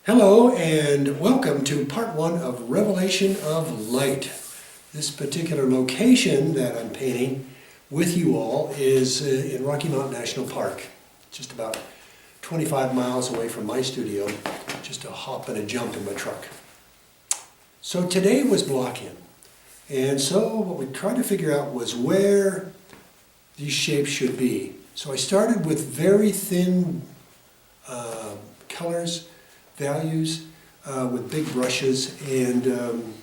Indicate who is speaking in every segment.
Speaker 1: Hello and welcome to part one of Revelation of Light. This particular location that I'm painting with you all is in Rocky Mountain National Park, just about 25 miles away from my studio, just a hop and a jump in my truck. So today was block-in, and so what we tried to figure out was where these shapes should be. So I started with very thin colors, values with big brushes, and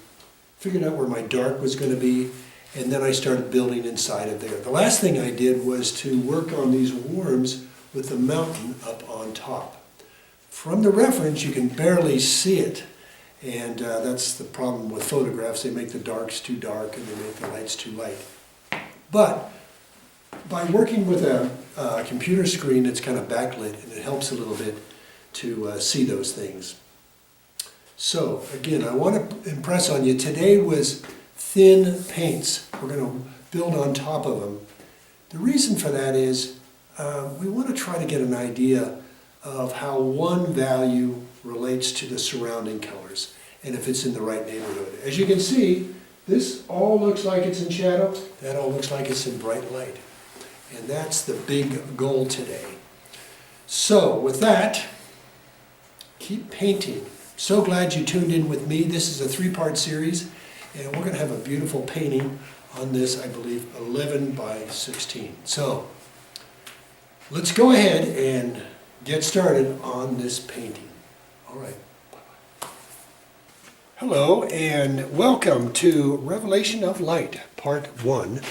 Speaker 1: figured out where my dark was going to be, and then I started building inside of there. The last thing I did was to work on these worms with the mountain up on top. From the reference you can barely see it, and that's the problem with photographs. They make the darks too dark and they make the lights too light. But by working with a computer screen that's kind of backlit, and it helps a little bit to see those things. So again, I want to impress on you, today was thin paints. We're going to build on top of them. The reason for that is we want to try to get an idea of how one value relates to the surrounding colors and if it's in the right neighborhood. As you can see, this all looks like it's in shadow, that all looks like it's in bright light. And that's the big goal today. So with that, keep painting. So glad you tuned in with me. This is a three-part series, and we're going to have a beautiful painting on this, I believe, 11 by 16. So let's go ahead and get started on this painting. All right. Hello, and welcome to Revelation of Light, part one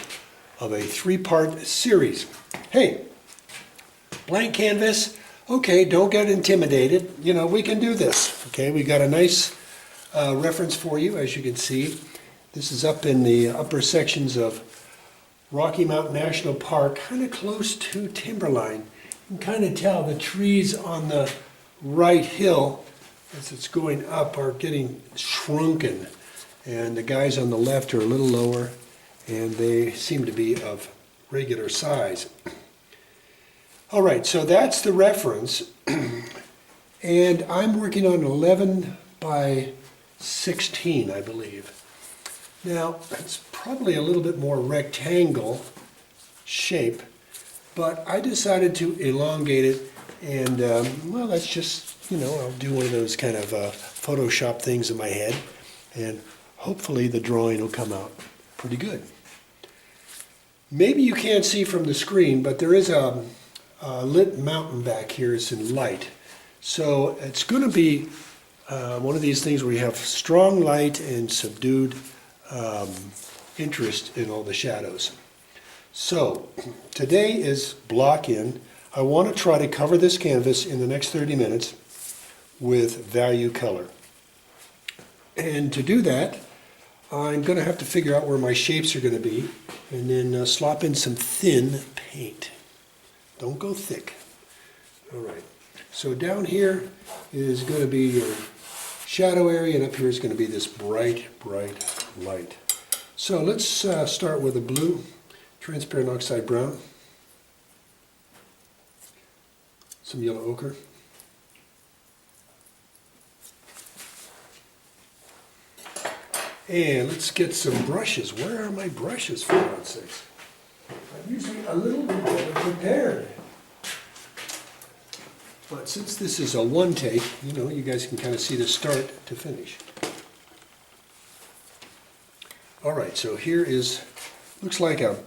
Speaker 1: of a three-part series. Hey, blank canvas. Okay, don't get intimidated. You know, we can do this. Okay, we got a nice reference for you, as you can see. This is up in the upper sections of Rocky Mountain National Park, kind of close to timberline. You can kind of tell the trees on the right hill, as it's going up, are getting shrunken. And the guys on the left are a little lower, and they seem to be of regular size. All right, so that's the reference, and I'm working on 11 by 16, I believe. Now, it's probably a little bit more rectangle shape, but I decided to elongate it, and well, that's just, I'll do one of those kind of Photoshop things in my head, and hopefully the drawing will come out pretty good. Maybe you can't see from the screen, but there is a lit mountain back here is in light. So it's going to be one of these things where you have strong light and subdued interest in all the shadows. So today is block-in. I want to try to cover this canvas in the next 30 minutes with value color. And to do that, I'm going to have to figure out where my shapes are going to be, and then slop in some thin paint. Don't go thick. All right. So down here is going to be your shadow area, and up here is going to be this bright, bright light. So let's start with a blue, transparent oxide brown, some yellow ochre, and let's get some brushes. Where are my brushes, for God's sakes? I'm usually a little bit better prepared. But since this is a one take, you guys can kind of see the start to finish. All right, so here is, looks like a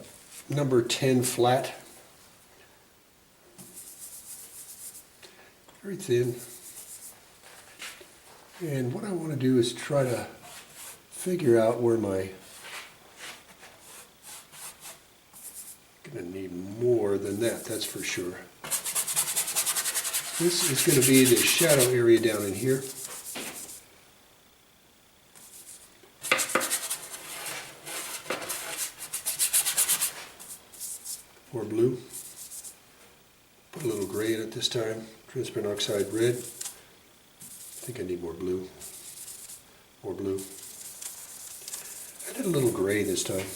Speaker 1: number 10 flat. Very thin. And what I want to do is try to figure out where my, going to need more than that, that's for sure. This is going to be the shadow area down in here. More blue. Put a little gray in it this time. Transparent oxide red. I think I need more blue. More blue. I did a little gray this time.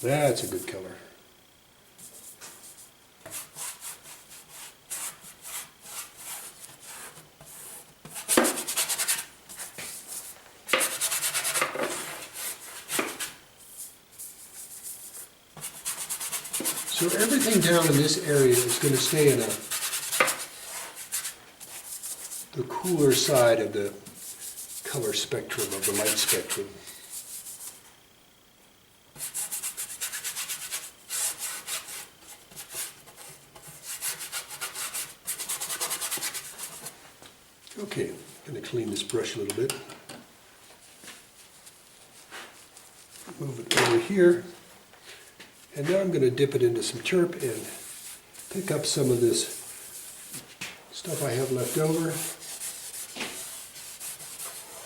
Speaker 1: That's a good color. So everything down in this area is going to stay in the cooler side of the color spectrum, of the light spectrum. Okay, I'm going to clean this brush a little bit. Move it over here. And now I'm going to dip it into some turp and pick up some of this stuff I have left over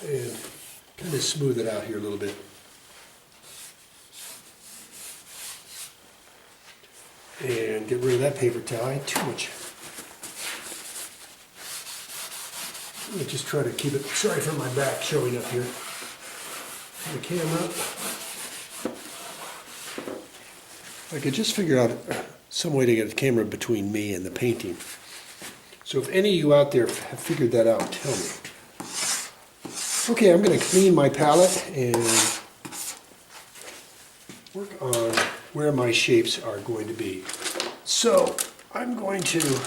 Speaker 1: and kind of smooth it out here a little bit. And get rid of that paper towel. I had too much. I'm going to just try to keep it, sorry for my back showing up here. Turn the camera up. I could just figure out some way to get the camera between me and the painting. So if any of you out there have figured that out, tell me. Okay, I'm going to clean my palette and work on where my shapes are going to be. So I'm going to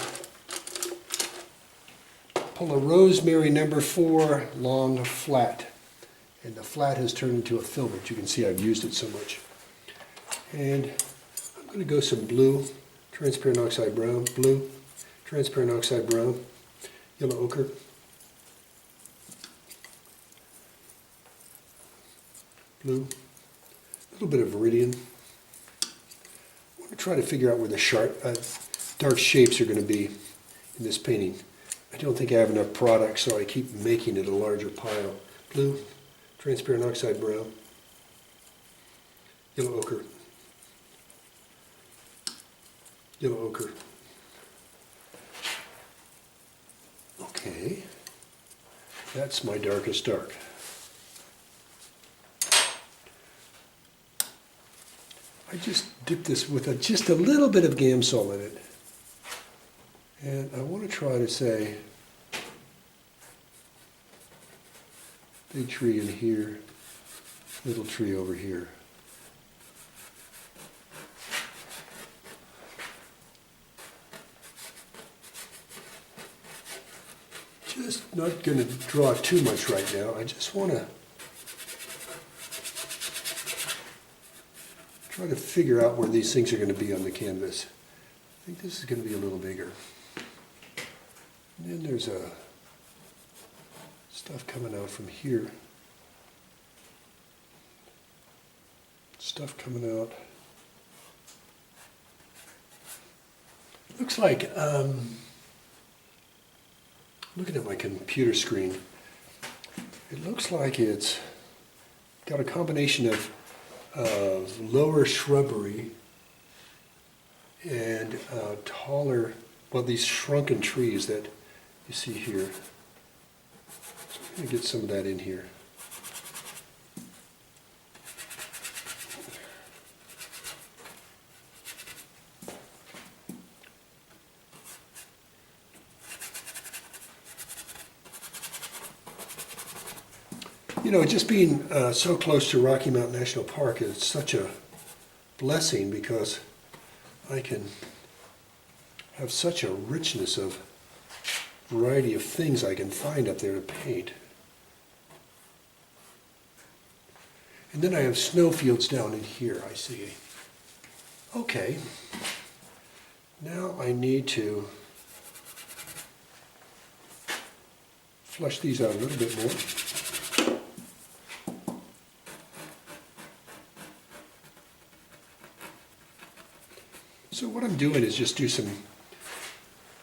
Speaker 1: pull a rosemary number 4 long flat. And the flat has turned into a filament. You can see I've used it so much. And I'm going to go some blue, transparent oxide brown, blue, transparent oxide brown, yellow ochre, blue, a little bit of viridian. I want to try to figure out where the sharp, dark shapes are going to be in this painting. I don't think I have enough product, so I keep making it a larger pile. Blue, transparent oxide brown, yellow ochre, yellow ochre. Okay, that's my darkest dark. I just dip this with just a little bit of Gamsol in it. And I want to try to say, big tree in here, little tree over here. Just not going to draw too much right now. I just want to try to figure out where these things are going to be on the canvas. I think this is going to be a little bigger. And then there's stuff coming out from here. Stuff coming out. Looks like, looking at my computer screen, it looks like it's got a combination of lower shrubbery and taller, well, these shrunken trees that you see here. So I'm going to get some of that in here. You know, just being so close to Rocky Mountain National Park is such a blessing because I can have such a richness of variety of things I can find up there to paint. And then I have snowfields down in here, I see. Okay, now I need to flush these out a little bit more. So what I'm doing is just do some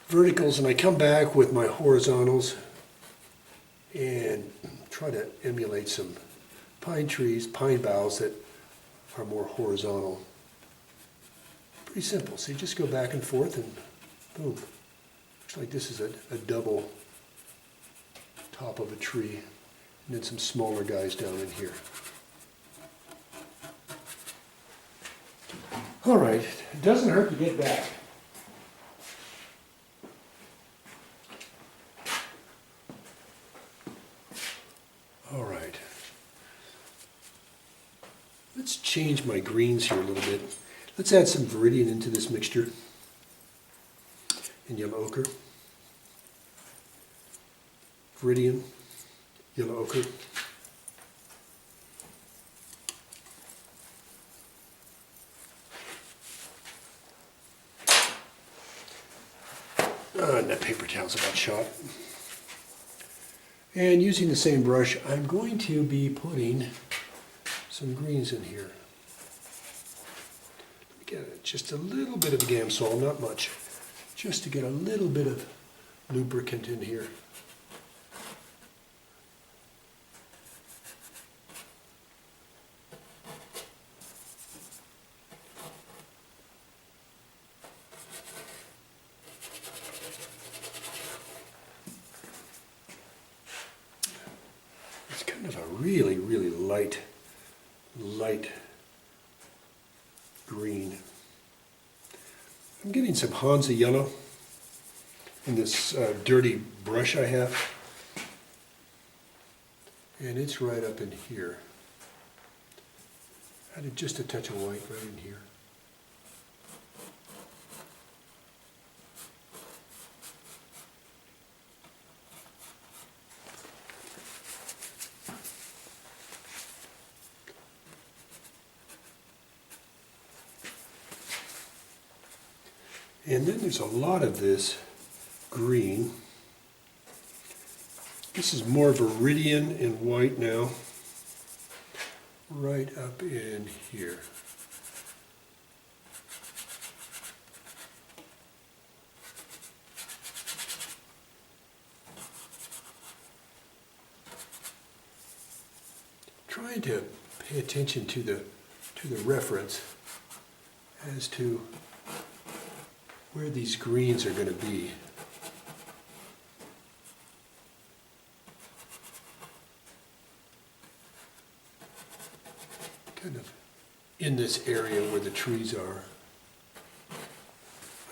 Speaker 1: verticals, and I come back with my horizontals and try to emulate some pine trees, pine boughs that are more horizontal. Pretty simple. So you just go back and forth and boom. Looks like this is a double top of a tree, and then some smaller guys down in here. All right, it doesn't hurt to get back. All right. Let's change my greens here a little bit. Let's add some Viridian into this mixture. And yellow ochre. Viridian, yellow ochre. And that paper towel's about shot. And using the same brush, I'm going to be putting some greens in here. Let me get just a little bit of the Gamsol, not much, just to get a little bit of lubricant in here. It's kind of a really, really light green. I'm getting some Hansa yellow in this dirty brush I have, and it's right up in here. Added just a touch of white right in here. And then there's a lot of this green. This is more Viridian and white now, right up in here. Trying to pay attention to the reference as to where these greens are going to be. Kind of in this area where the trees are.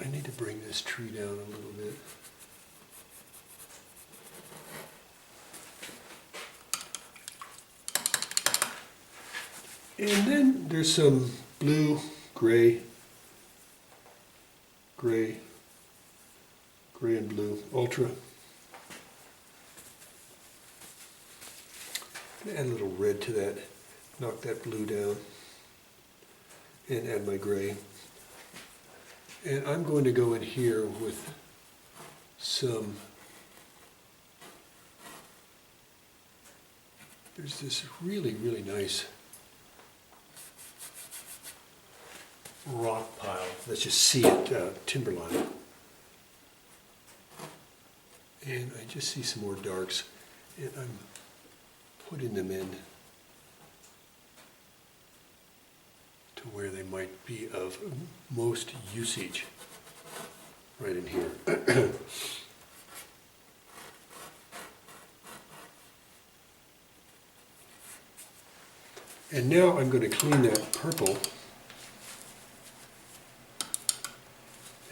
Speaker 1: I need to bring this tree down a little bit. And then there's some blue, gray, and blue, ultra. Add a little red to that, knock that blue down, and add my gray. And I'm going to go in here with some, there's this really, really nice rock pile. Let's just see it, timberline. And I just see some more darks, and I'm putting them in to where they might be of most usage, right in here. And now I'm going to clean that purple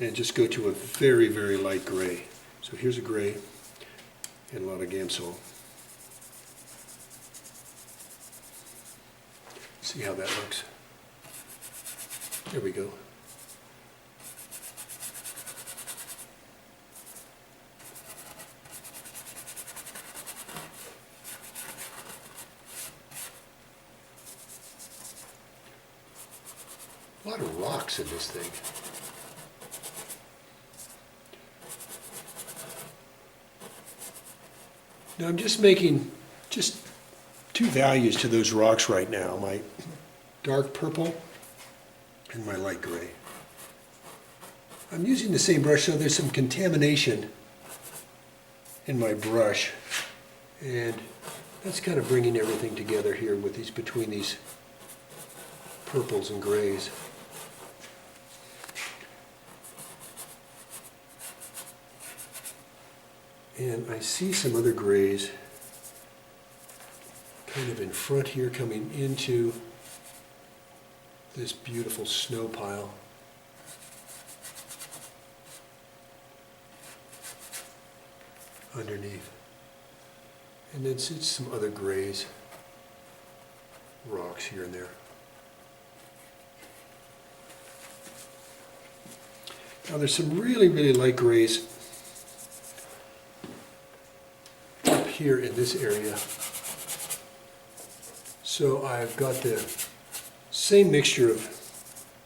Speaker 1: and just go to a very, very light gray. So here's a gray and a lot of Gamsol. See how that looks. There we go. A lot of rocks in this thing. Now I'm just making just two values to those rocks right now, my dark purple and my light gray. I'm using the same brush, so there's some contamination in my brush, and that's kind of bringing everything together here with these, between these purples and grays. And I see some other grays kind of in front here coming into this beautiful snow pile. Underneath. And then it's some other grays, rocks here and there. Now there's some really, really light grays up here in this area. So I've got the same mixture of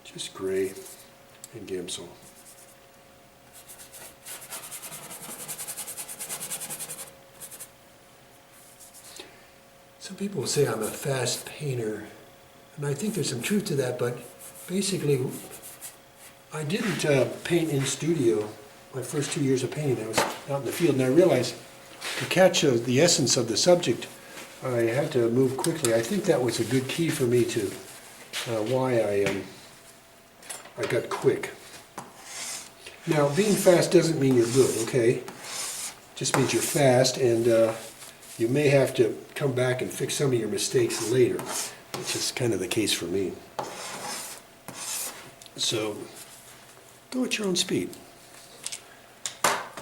Speaker 1: just gray and Gamsol. Some people will say I'm a fast painter, and I think there's some truth to that, but basically I didn't paint in studio my first 2 years of painting. I was out in the field, and I realized to catch the essence of the subject, I had to move quickly. I think that was a good key for me to why I got quick. Now, being fast doesn't mean you're good, okay? Just means you're fast, and you may have to come back and fix some of your mistakes later, which is kind of the case for me. So, go at your own speed.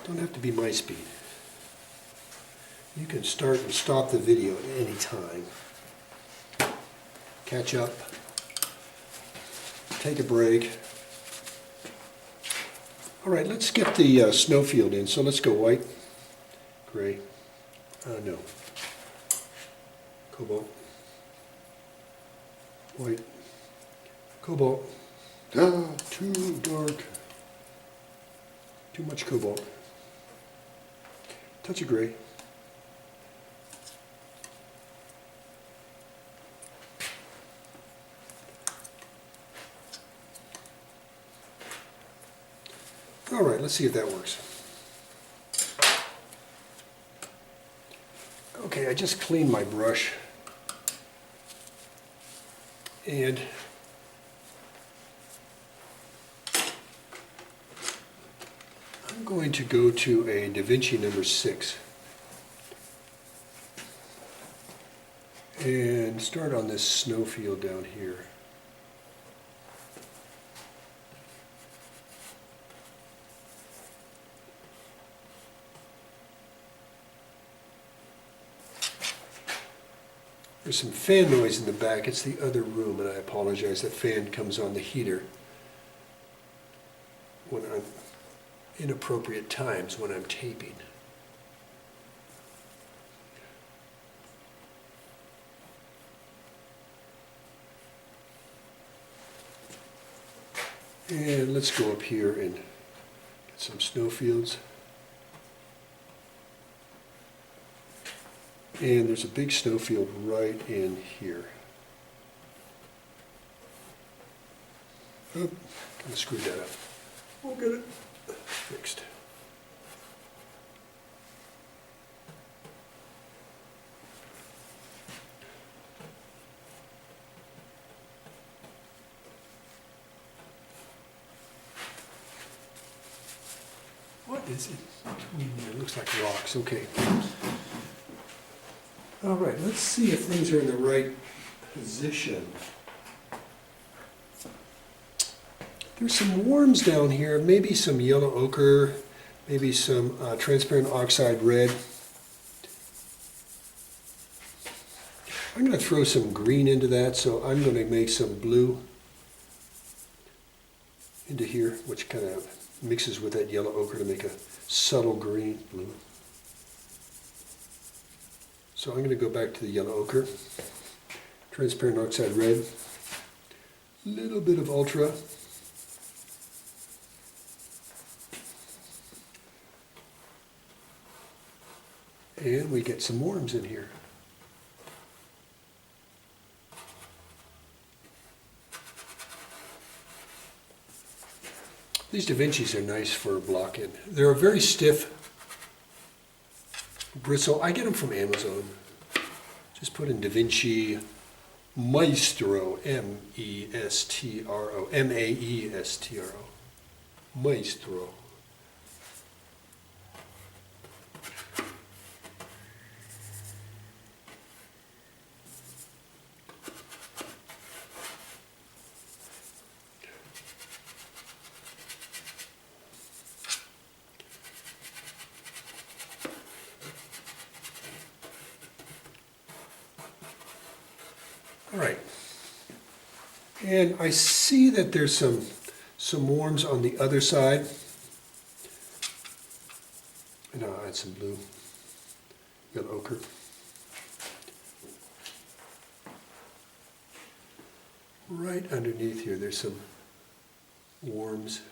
Speaker 1: Don't have to be my speed. You can start and stop the video at any time. Catch up. Take a break. All right, let's get the snowfield in. So let's go white, gray, no, cobalt, white, cobalt, too dark, too much cobalt, touch of gray, all right, let's see if that works. Okay, I just cleaned my brush, and I'm going to go to a Da Vinci number 6 and start on this snowfield down here. There's some fan noise in the back. It's the other room, and I apologize. That fan comes on the heater when I'm inappropriate times when I'm taping. And let's go up here and get some snowfields. And there's a big snowfield right in here. Oh, gonna screw that up. We'll get it fixed. What is it between there? It looks like rocks. Okay. All right, let's see if things are in the right position. There's some worms down here, maybe some yellow ochre, maybe some transparent oxide red. I'm going to throw some green into that, so I'm going to make some blue into here, which kind of mixes with that yellow ochre to make a subtle green blue. So I'm going to go back to the yellow ochre, transparent oxide red, a little bit of ultra, and we get some worms in here. These Da Vincis are nice for blocking. They're a very stiff bristle. I get them from Amazon. Just put in Da Vinci Maestro, M-E-S-T-R-O, M-A-E-S-T-R-O, Maestro. All right, and I see that there's some some warms on the other side. And I'll add some blue. Got ochre. Right underneath here, there's some warms.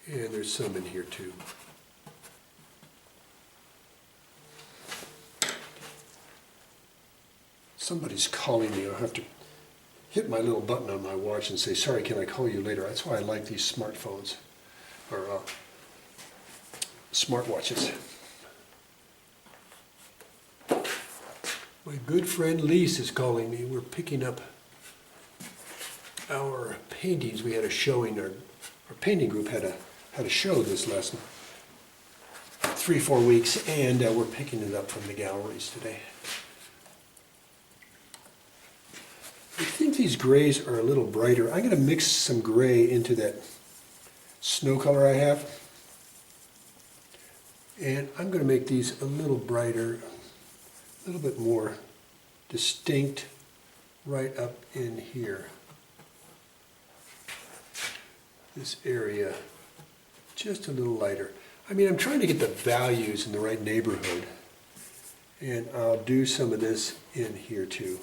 Speaker 1: And there's some in here too. Somebody's calling me. I'll have to hit my little button on my watch and say, sorry, can I call you later? That's why I like these smartphones, or smartwatches. My good friend Lise is calling me. We're picking up our paintings. We had a showing, our painting group had a show this last 3-4 weeks, and we're picking it up from the galleries today. I think these grays are a little brighter. I'm going to mix some gray into that snow color I have. And I'm going to make these a little brighter, a little bit more distinct right up in here. This area, just a little lighter. I mean, I'm trying to get the values in the right neighborhood. And I'll do some of this in here too.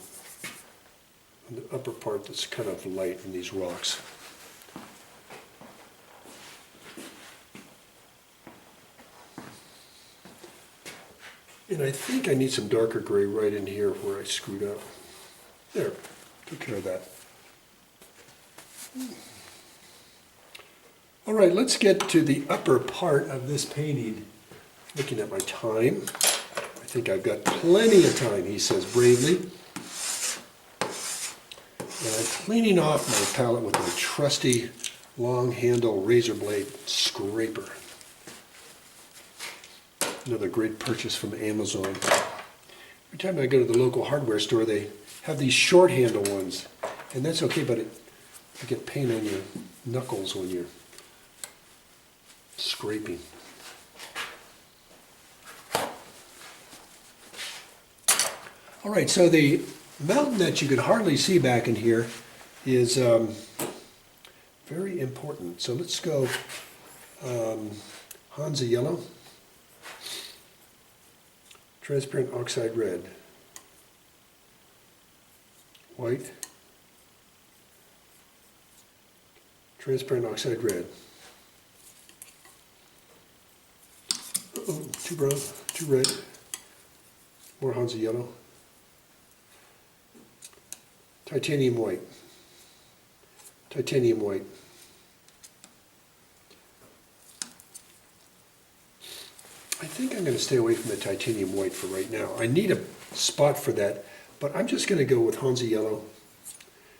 Speaker 1: The upper part that's kind of light in these rocks. And I think I need some darker gray right in here where I screwed up. There, took care of that. All right, let's get to the upper part of this painting. Looking at my time. I think I've got plenty of time, he says bravely. And I'm cleaning off my palette with my trusty long handle razor blade scraper. Another great purchase from Amazon. Every time I go to the local hardware store, they have these short handle ones. And that's okay, but you get pain on your knuckles when you're scraping. All right, so the mountain that you can hardly see back in here is very important. So let's go Hansa yellow, transparent oxide red, white, transparent oxide red. Uh-oh, too brown, too red, more Hansa yellow. Titanium white, titanium white. I think I'm going to stay away from the titanium white for right now. I need a spot for that, but I'm just going to go with Hansa yellow,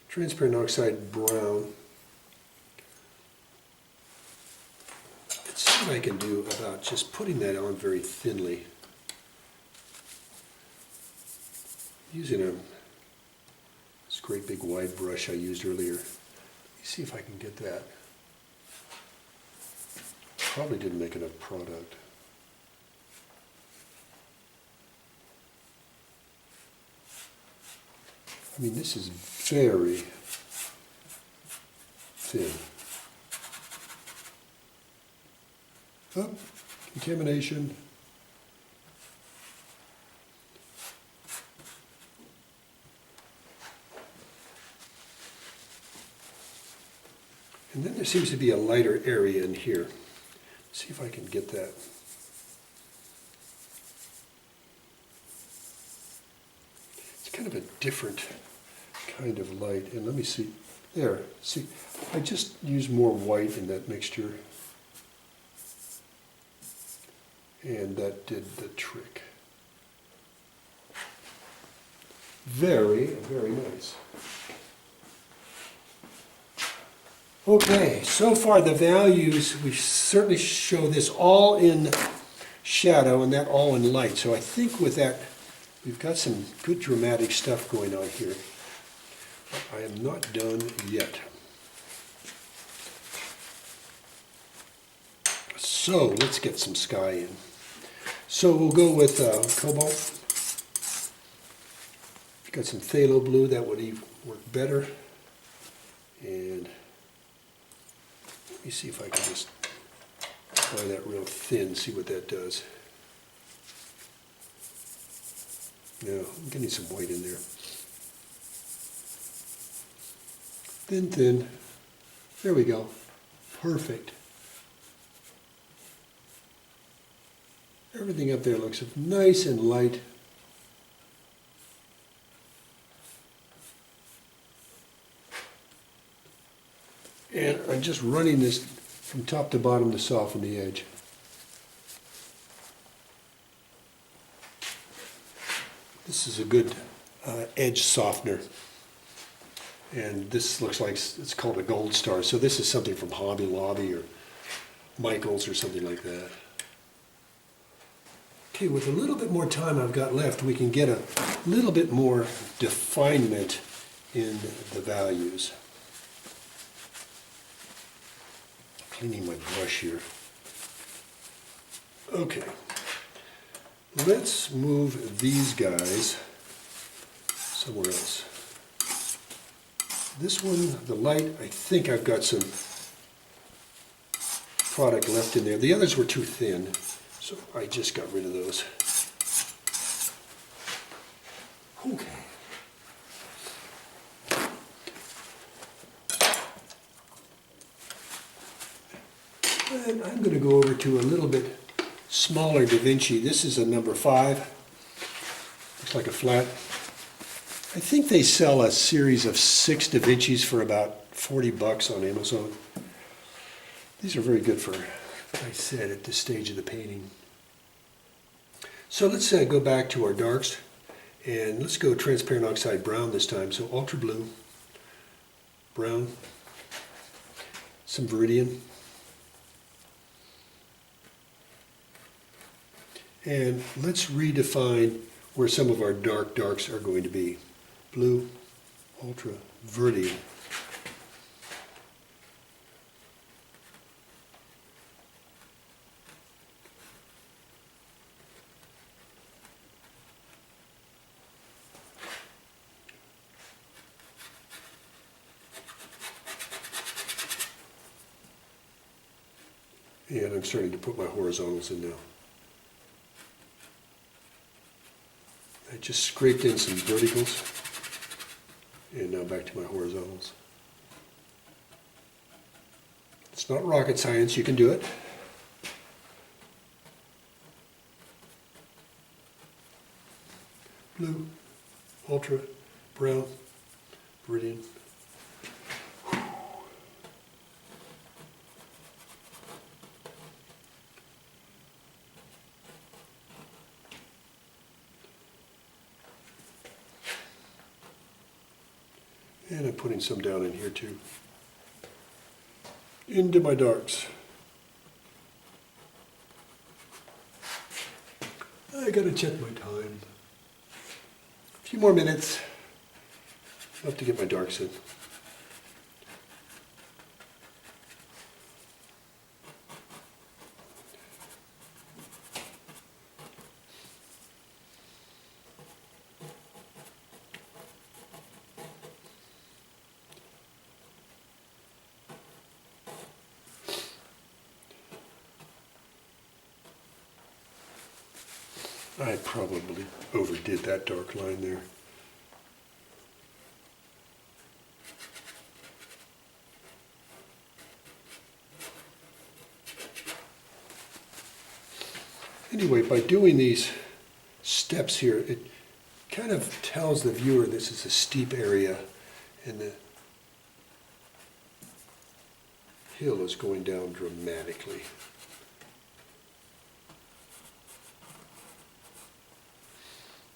Speaker 1: transparent oxide brown. Let's see what I can do about just putting that on very thinly. Using this great big wide brush I used earlier. Let me see if I can get that. Probably didn't make enough product. I mean, this is very thin. Oh, contamination. And then there seems to be a lighter area in here. Let's see if I can get that. It's kind of a different kind of light. And let me see. There. See, I just used more white in that mixture. And that did the trick. Very, very nice. Okay, so far the values, we certainly show this all in shadow and that all in light. So I think with that, we've got some good dramatic stuff going on here. But I am not done yet. So let's get some sky in. So we'll go with cobalt. I've got some phthalo blue that would even work better. And let me see if I can just apply that real thin, see what that does. No, I'm getting some white in there. Thin, thin. There we go. Perfect. Everything up there looks nice and light. And I'm just running this from top to bottom to soften the edge. This is a good edge softener. And this looks like it's called a Gold Star. So this is something from Hobby Lobby or Michael's or something like that. Okay, with a little bit more time I've got left, we can get a little bit more definement in the values. Cleaning my brush here. Okay, let's move these guys somewhere else. This one, the light, I think I've got some product left in there. The others were too thin, so I just got rid of those. Okay. And I'm going to go over to a little bit smaller Da Vinci. This is a number 5. Looks like a flat. I think they sell a series of 6 Da Vincis for about 40 bucks on Amazon. These are very good for, like I said, at this stage of the painting. So let's go back to our darks, and let's go transparent oxide brown this time. So ultra blue, brown, some Viridian, and let's redefine where some of our darks are going to be. Blue, ultra, Viridian. And I'm starting to put my horizontals in now. I just scraped in some verticals, and now back to my horizontals. It's not rocket science, you can do it. Blue, ultra, brown, Viridian. And I'm putting some down in here too. Into my darks. I gotta check my time. A few more minutes. I'll have to get my darks in. I probably overdid that dark line there. Anyway, by doing these steps here, it kind of tells the viewer this is a steep area and the hill is going down dramatically.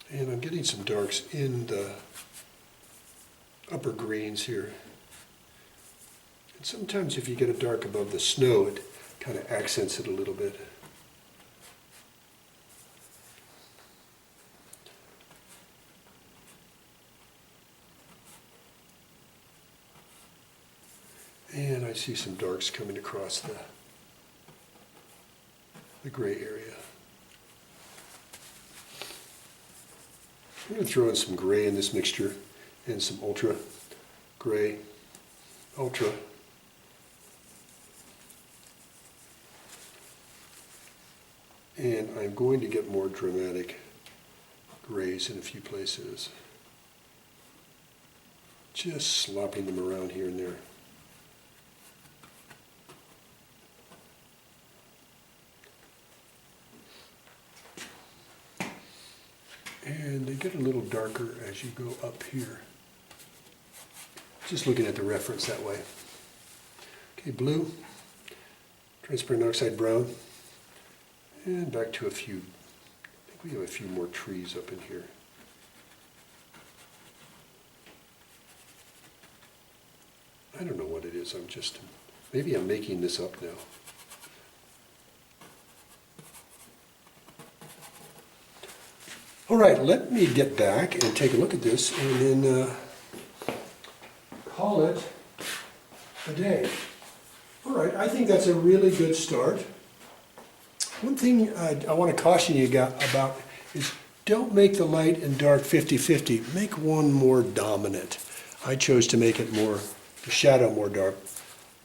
Speaker 1: And I'm getting some darks in the upper greens here. And sometimes if you get a dark above the snow, it kind of accents it a little bit. And I see some darks coming across the gray area. I'm going to throw in some gray in this mixture and some ultra gray, ultra. And I'm going to get more dramatic grays in a few places. Just slopping them around here and there. And they get a little darker as you go up here. Just looking at the reference that way. Okay, blue, transparent oxide brown, and back to a few, I think we have a few more trees up in here. I don't know what it is, maybe I'm making this up now. All right, let me get back and take a look at this and then call it a day. All right, I think that's a really good start. One thing I want to caution you about is don't make the light and dark 50-50. Make one more dominant. I chose to make it more, the shadow more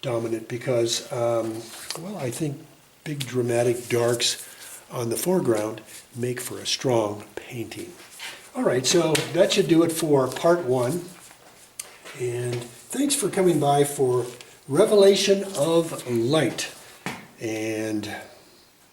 Speaker 1: dominant because, well, I think big dramatic darks on the foreground make for a strong painting. All right, so that should do it for part one. And thanks for coming by for Revelation of Light. And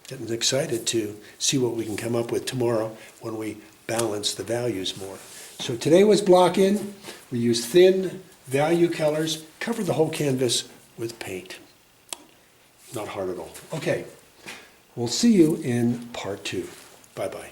Speaker 1: getting excited to see what we can come up with tomorrow when we balance the values more. So today was block in. We used thin value colors, covered the whole canvas with paint. Not hard at all. Okay. We'll see you in part two. Bye-bye.